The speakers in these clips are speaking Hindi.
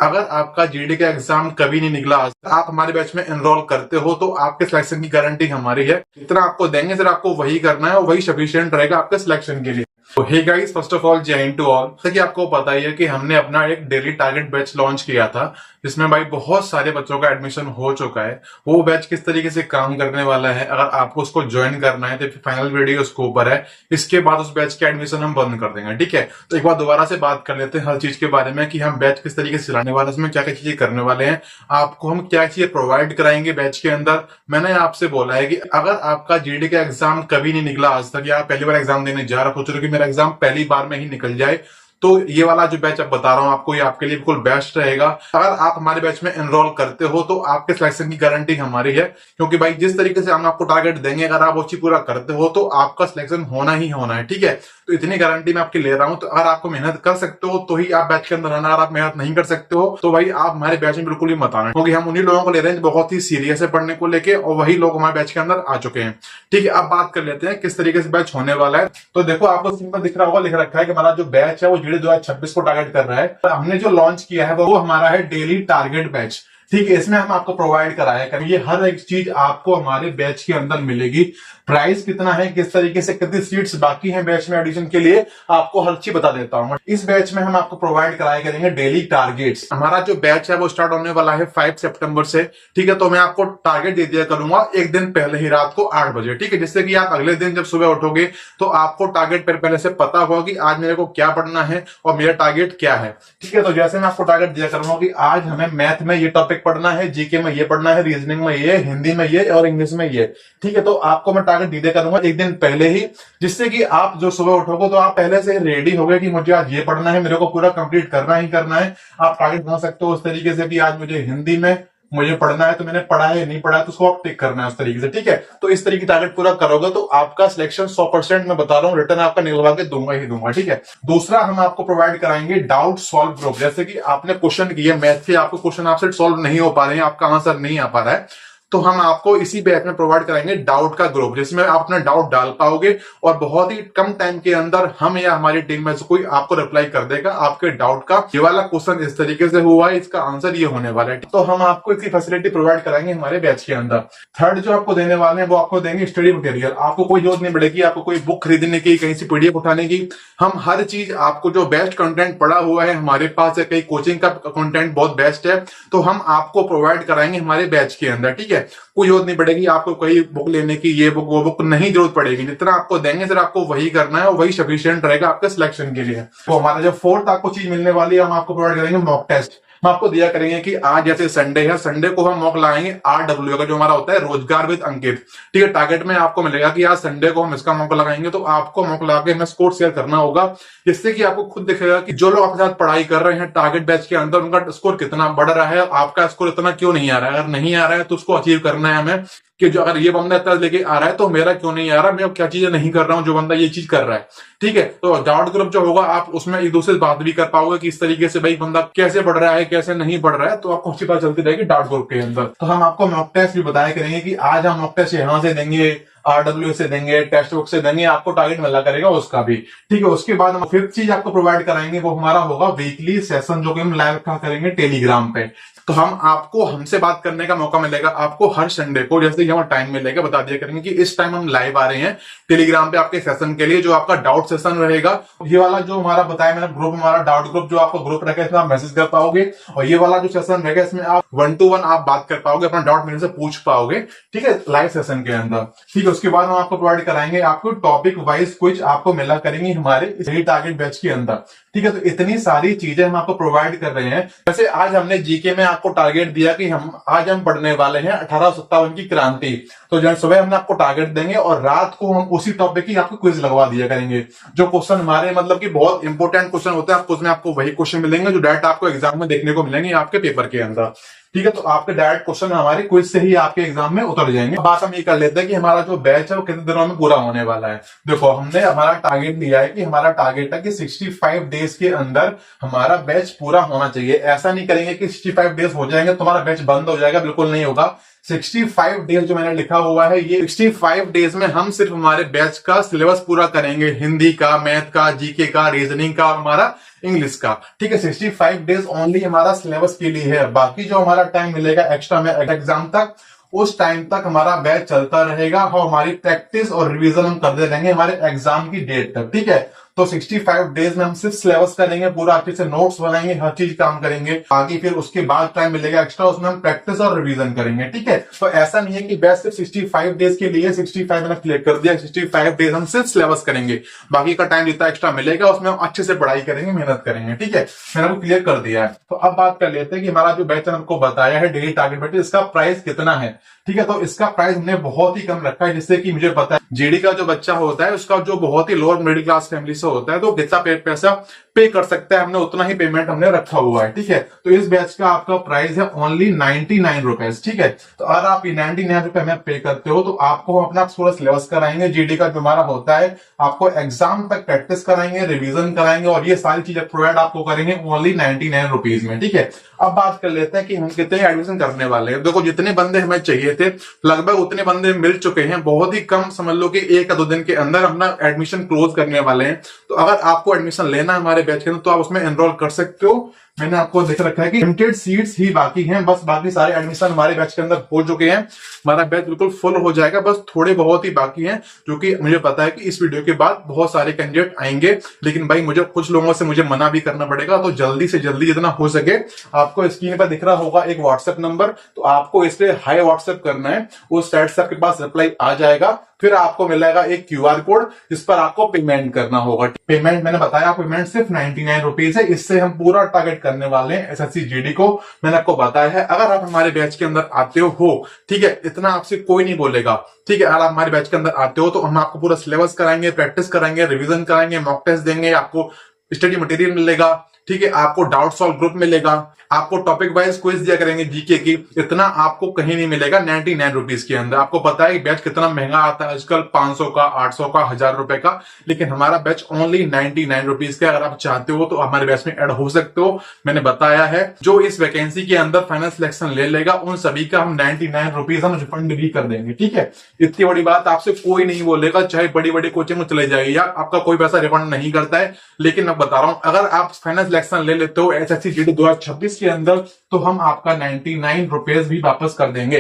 अगर आपका जीडी का एग्जाम कभी नहीं निकला, आप हमारे बैच में एनरोल करते हो तो आपके सिलेक्शन की गारंटी हमारी है। इतना आपको देंगे, सिर्फ आपको वही करना है और वही सफिशिएंट रहेगा आपके सिलेक्शन के लिए। तो hey guys, first of all जय हिंद टू ऑल। जैसे कि आपको पता ही है कि हमने अपना एक डेली टारगेट बैच लॉन्च किया था, जिसमें भाई बहुत सारे बच्चों का एडमिशन हो चुका है। वो बैच किस तरीके से काम करने वाला है, अगर आपको उसको ज्वाइन करना है तो फाइनल वीडियो उसके ऊपर है। इसके बाद उस बैच के एडमिशन हम बंद कर देंगे, ठीक है। तो एक बार दोबारा से बात कर लेते हैं हर चीज के बारे में कि हम बैच किस तरीके से चलाने वाले हैं, उसमें क्या क्या चीजें करने वाले हैं, आपको हम क्या चीजें प्रोवाइड कराएंगे बैच के अंदर। मैंने आपसे बोला है कि अगर आपका जीडी का एग्जाम कभी नहीं निकला आज तक, या आप पहली बार एग्जाम देने जा रहे हो, सोच रहे हो कि मेरा एग्जाम पहली बार में ही निकल जाए, तो ये वाला जो बैच अब बता रहा हूं आपको, ये आपके लिए बिल्कुल बेस्ट रहेगा। अगर आप हमारे बैच में एनरोल करते हो तो आपके सिलेक्शन की गारंटी हमारी है, क्योंकि भाई जिस तरीके से हम आपको टारगेट देंगे, अगर आप वो चीज पूरा करते हो तो आपका सिलेक्शन होना ही होना है, ठीक है। तो इतनी गारंटी मैं आपकी ले रहा हूं। तो अगर आपको मेहनत कर सकते हो तो ही आप बैच के अंदर आना, अगर आप मेहनत नहीं कर सकते हो तो भाई आप हमारे बैच में बिल्कुल ही मत आना, क्योंकि हम उन्हीं लोगों को ले रहे हैं जो बहुत ही सीरियस है पढ़ने को लेके, और वही लोग हमारे बैच के अंदर आ चुके हैं, ठीक है। अब बात कर लेते हैं किस तरीके से बैच होने वाला है। तो देखो, आपको सिंपल दिख रहा होगा, लिख रखा है कि हमारा जो बैच है वो जीडी 2026 को टारगेट कर रहा है। हमने जो लॉन्च किया है वो हमारा है डेली टारगेट बैच, ठीक है। इसमें हम आपको प्रोवाइड कराया करेंगे हर एक चीज आपको हमारे बैच के अंदर मिलेगी। प्राइस कितना है, किस तरीके से, कितनी सीट्स बाकी हैं बैच में एडिशन के लिए, आपको हर चीज बता देता हूं। इस बैच में हम आपको प्रोवाइड कराया करेंगे डेली टारगेट्स। हमारा जो बैच है वो स्टार्ट होने वाला है 5 सितंबर से, ठीक है। तो मैं आपको टारगेट दे दिया करूंगा एक दिन पहले ही, रात को 8 बजे, ठीक है। जिससे कि आप अगले दिन जब सुबह उठोगे तो आपको टारगेट पहले से पता होगा कि आज मेरे को क्या पढ़ना है और मेरा टारगेट क्या है, ठीक है। तो जैसे मैं आपको टारगेट दिया करूंगा कि आज हमें मैथ में ये टॉपिक पढ़ना है, जीके में ये पढ़ना है, रीजनिंग में ये, हिंदी में ये और इंग्लिश में ये, ठीक है। तो आपको मैं टारगेट दे दिया करूंगा एक दिन पहले ही, जिससे कि आप जो सुबह उठोगे तो आप पहले से रेडी हो गए कि मुझे आज ये पढ़ना है, मेरे को पूरा कंप्लीट करना ही करना है। आप टारगेट बना सकते हो उस तरीके से कि आज मुझे हिंदी में मुझे पढ़ना है, तो मैंने पढ़ा है नहीं पढ़ा है तो उसको आप टिक करना है उस तरीके से, ठीक है। तो इस तरीके टारगेट पूरा करोगे तो आपका सिलेक्शन 100% मैं बता रहा हूं, रिटर्न आपका निकलवा के दूंगा ही दूंगा, ठीक है। दूसरा, हम आपको प्रोवाइड कराएंगे डाउट सॉल्व ग्रुप। जैसे कि आपने क्वेश्चन किए मैथ के, आपको क्वेश्चन आपसे सॉल्व नहीं हो पा रहे हैं, आपका आंसर नहीं आ पा रहा है, तो हम आपको इसी बैच में प्रोवाइड कराएंगे डाउट का ग्रुप, जिसमें आप अपना डाउट डाल पाओगे और बहुत ही कम टाइम के अंदर हम या हमारी टीम में से कोई आपको रिप्लाई कर देगा आपके डाउट का। ये वाला क्वेश्चन इस तरीके से हुआ है, इसका आंसर ये होने वाला है, तो हम आपको इसकी फैसिलिटी प्रोवाइड कराएंगे हमारे बैच के अंदर। थर्ड जो आपको देने वाले हैं वो आपको देंगे स्टडी मटेरियल। आपको कोई जरूरत नहीं पड़ेगी आपको कोई बुक खरीदने की, कहीं से पीडीएफ उठाने की। हम हर चीज आपको, जो बेस्ट कंटेंट पड़ा हुआ है हमारे पास है, कई कोचिंग का कंटेंट बहुत बेस्ट है, तो हम आपको प्रोवाइड कराएंगे हमारे बैच के अंदर, ठीक है। कोई जरूरत नहीं पड़ेगी आपको कोई बुक लेने की, ये बुक वो बुक नहीं जरूरत पड़ेगी। जितना आपको देंगे सिर्फ आपको वही करना है और वही सफिशिएंट रहेगा आपके सिलेक्शन के लिए। तो हमारा जो फोर्थ आपको चीज मिलने वाली है, हम आपको प्रोवाइड करेंगे मॉक टेस्ट। हम आपको दिया करेंगे कि आज जैसे संडे है, संडे को हम मॉक लगाएंगे RW का, जो हमारा होता है रोजगार विद अंकित, ठीक है। टारगेट में आपको मिलेगा कि आज संडे को हम इसका मॉक लगाएंगे, तो आपको मॉक लगा के हमें स्कोर शेयर करना होगा, जिससे कि आपको खुद दिखेगा कि जो लोग आपके साथ पढ़ाई कर रहे हैं टारगेट बैच के अंदर, उनका स्कोर कितना बढ़ रहा है, आपका स्कोर इतना क्यों नहीं आ रहा है। अगर नहीं आ रहा है तो उसको अचीव करना है हमें, कि जो अगर ये बंदा इतना लेके आ रहा है तो मेरा क्यों नहीं आ रहा, मैं क्या चीजें नहीं कर रहा हूं जो बंदा ये चीज कर रहा है, ठीक है। तो डाउट ग्रुप जो होगा आप उसमें एक दूसरे से बात भी कर पाओगे कि इस तरीके से भाई बंदा कैसे पढ़ रहा है कैसे नहीं पढ़ रहा है, तो आपको अच्छी बात चलती रहेगी डाउट ग्रुप के अंदर। तो हम आपको मॉक टेस्ट भी बताया करेंगे कि आज हम मॉक टेस्ट यहां से देंगे, RW से देंगे, टेक्स्ट बुक से देंगे, आपको टारगेट मिला करेगा उसका भी, ठीक है। उसके बाद हम फिफ्थ चीज आपको प्रोवाइड कराएंगे वो हमारा होगा वीकली सेशन, जो कि हम लाइव रखा करेंगे टेलीग्राम पे। तो हम आपको हमसे बात करने का मौका मिलेगा आपको हर संडे को, जैसे ही हमारा टाइम मिलेगा बता दिया करेंगे कि इस टाइम हम लाइव आ रहे हैं टेलीग्राम पे आपके सेशन के लिए, जो आपका डाउट सेशन रहेगा। ये वाला जो हमारा बताया मैंने ग्रुप, हमारा डाउट ग्रुप जो आपको ग्रुप रहेगा, इसमें आप मैसेज कर पाओगे, और ये वाला जो सेशन रहेगा इसमें आप 1 to 1 आप बात कर पाओगे, अपना डाउट मेरे से पूछ पाओगे, ठीक है, लाइव सेशन के अंदर, ठीक है। उसके बाद हम आपको प्रोवाइड कराएंगे आपको टॉपिक वाइज क्विज आपको मिला करेंगे हमारे इस टारगेट बैच के अंदर, ठीक है। तो इतनी सारी चीजें हम आपको प्रोवाइड कर रहे हैं। वैसे आज हमने जीके में आपको टारगेट दिया कि आज हम पढ़ने वाले हैं 1857 की क्रांति, तो जो सुबह हमने आपको टारगेट देंगे और रात को हम उसी टॉपिक की आपको क्विज लगवा दिया करेंगे। जो क्वेश्चन हमारे मतलब कि बहुत इंपॉर्टेंट क्वेश्चन होते हैं, उसमें आपको वही क्वेश्चन मिलेंगे जो डायरेक्ट आपको एग्जाम में देखने को मिलेंगे आपके पेपर के अंदर, ठीक है। तो आपके डायरेक्ट क्वेश्चन हमारे क्विज से ही आपके एग्जाम में उतर जाएंगे। बात हम ये कर लेते हैं कि हमारा जो बैच है वो कितने दिनों में पूरा होने वाला है। देखो, हमने हमारा टारगेट दिया है कि हमारा टारगेट है कि 65 डेज के अंदर हमारा बैच पूरा होना चाहिए। ऐसा नहीं करेंगे कि 65 डेज हो जाएंगे तुम्हारा बैच बंद हो जाएगा, बिल्कुल नहीं होगा। 65 डेज जो मैंने लिखा हुआ है, ये 65 डेज में हम सिर्फ हमारे बैच का सिलेबस पूरा करेंगे, हिंदी का, मैथ का, जीके का, रीजनिंग का, हमारा इंग्लिश का। ठीक है, 65 डेज ओनली हमारा सिलेबस के लिए है। बाकी जो हमारा टाइम मिलेगा एक्स्ट्रा में एग्जाम तक, उस टाइम तक हमारा बैच चलता रहेगा और हमारी प्रैक्टिस और रिवीजन हम करते रहेंगे हमारे एग्जाम की डेट तक। ठीक है, तो 65 डेज में हम सिर्फ सिलेबस करेंगे, पूरा अच्छे से नोट्स बनाएंगे, हर चीज काम करेंगे। बाकी फिर उसके बाद टाइम मिलेगा एक्स्ट्रा, उसमें हम प्रैक्टिस और रिवीजन करेंगे। ठीक है, तो ऐसा नहीं है कि बैच सिर्फ 65 डेज के लिए 65 मैंने क्लियर कर दिया, 65 डेज हम सिर्फ सिलेबस करेंगे, बाकी का टाइम जितना एक्स्ट्रा मिलेगा उसमें हम अच्छे से पढ़ाई करेंगे, मेहनत करेंगे। ठीक है, मैंने आपको क्लियर कर दिया है। तो अब बात कर लेते हैं कि हमारा जो बैच हमको बताया है डेली टारगेट बैच, इसका प्राइस कितना है। ठीक है, तो इसका प्राइस हमने बहुत ही कम रखा है, जिससे कि मुझे पता है जीडी का जो बच्चा होता है उसका जो बहुत ही लोअर मिडिल क्लास फैमिली से होता है, तो कितना पैसा पे कर सकता है, हमने उतना ही पेमेंट हमने रखा हुआ है। ठीक है, तो इस बैच का आपका प्राइस है ओनली 99 रुपीज। ठीक है, तो अगर आप 99 रुपए में पे करते हो तो आपको हम अपना पूरा सिलेबस कराएंगे, जीडी का जो हमारा होता है, आपको एग्जाम तक प्रैक्टिस कराएंगे, रिवीजन कराएंगे और ये सारी चीजें प्रोवाइड आपको करेंगे ओनली 99 रुपीज में। ठीक है, अब बात कर लेते हैं कि हम कितने एडमिशन करने वाले हैं। देखो, जितने बंदे हमें चाहिए थे लगभग उतने बंदे मिल चुके हैं, बहुत ही कम, समझ लो कि 1 या 2 दिन के अंदर अपना एडमिशन क्लोज करने वाले हैं। तो अगर आपको एडमिशन लेना है हमारे बैच के अंदर तो आप उसमें एनरोल कर सकते हो। मैंने आपको देख रखा है कि लिमिटेड सीट्स ही बाकी हैं, बस बाकी सारे एडमिशन हमारे बैच के अंदर हो चुके हैं। हमारा बैच बिल्कुल फुल हो जाएगा, बस थोड़े बहुत ही बाकी हैं, जो कि मुझे पता है कि इस वीडियो के बाद बहुत सारे कैंडिडेट आएंगे। लेकिन भाई मुझे कुछ लोगों से मुझे मना भी करना पड़ेगा, तो जल्दी से जल्दी जितना हो सके, आपको स्क्रीन पर दिख रहा होगा एक व्हाट्सएप नंबर, तो आपको इस पे हाई व्हाट्सएप करना है, उस साइड से आपके पास रिप्लाई आ जाएगा, फिर आपको मिलेगा एक क्यूआर कोड जिस पर आपको पेमेंट करना होगा। पेमेंट मैंने बताया, पेमेंट सिर्फ 99 रुपीज है, इससे हम पूरा टारगेट करने वाले हैं एसएससी जीडी को। मैंने आपको बताया है, अगर आप हमारे बैच के अंदर आते हो, ठीक है, इतना आपसे कोई नहीं बोलेगा। ठीक है, अगर आप हमारे बैच के अंदर आते हो तो हम आपको पूरा सिलेबस कराएंगे, प्रैक्टिस कराएंगे, रिवीजन कराएंगे, मॉक टेस्ट देंगे, आपको स्टडी मटेरियल मिलेगा। ठीक है, आपको डाउट सॉल्व ग्रुप मिलेगा, आपको टॉपिक वाइज क्विज दिया करेंगे जीके की। इतना आपको कहीं नहीं मिलेगा 99 रुपीज के अंदर। आपको पता है बैच कितना महंगा आता है आजकल, 500 का, 800 का, 1000 रुपए का, लेकिन हमारा बैच ओनली 99 रुपीज का। अगर आप चाहते हो तो हमारे बैच में ऐड हो सकते हो। मैंने बताया है, जो इस वैकेंसी के अंदर फाइनल सिलेक्शन ले लेगा उन सभी का हम 99 रुपीज हम रिफंड भी कर देंगे। ठीक है, इतनी बड़ी बात आपसे कोई नहीं बोलेगा, चाहे बड़ी बड़ी कोचिंग में चले जाइए, आपका कोई पैसा रिफंड नहीं करता है। लेकिन मैं बता रहा हूं, अगर आप फाइनल सिलेक्शन ले लेते हो एसएससी जीडी 2026 के अंदर, तो हम आपका 99 रुपीज भी वापस कर देंगे।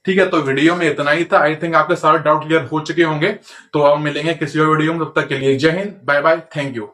ठीक है, तो वीडियो में इतना ही था। आई थिंक आपके सारे डाउट क्लियर हो चुके होंगे। तो हम मिलेंगे किसी और वीडियो में, तब तक के लिए जय हिंद, बाय बाय, थैंक यू।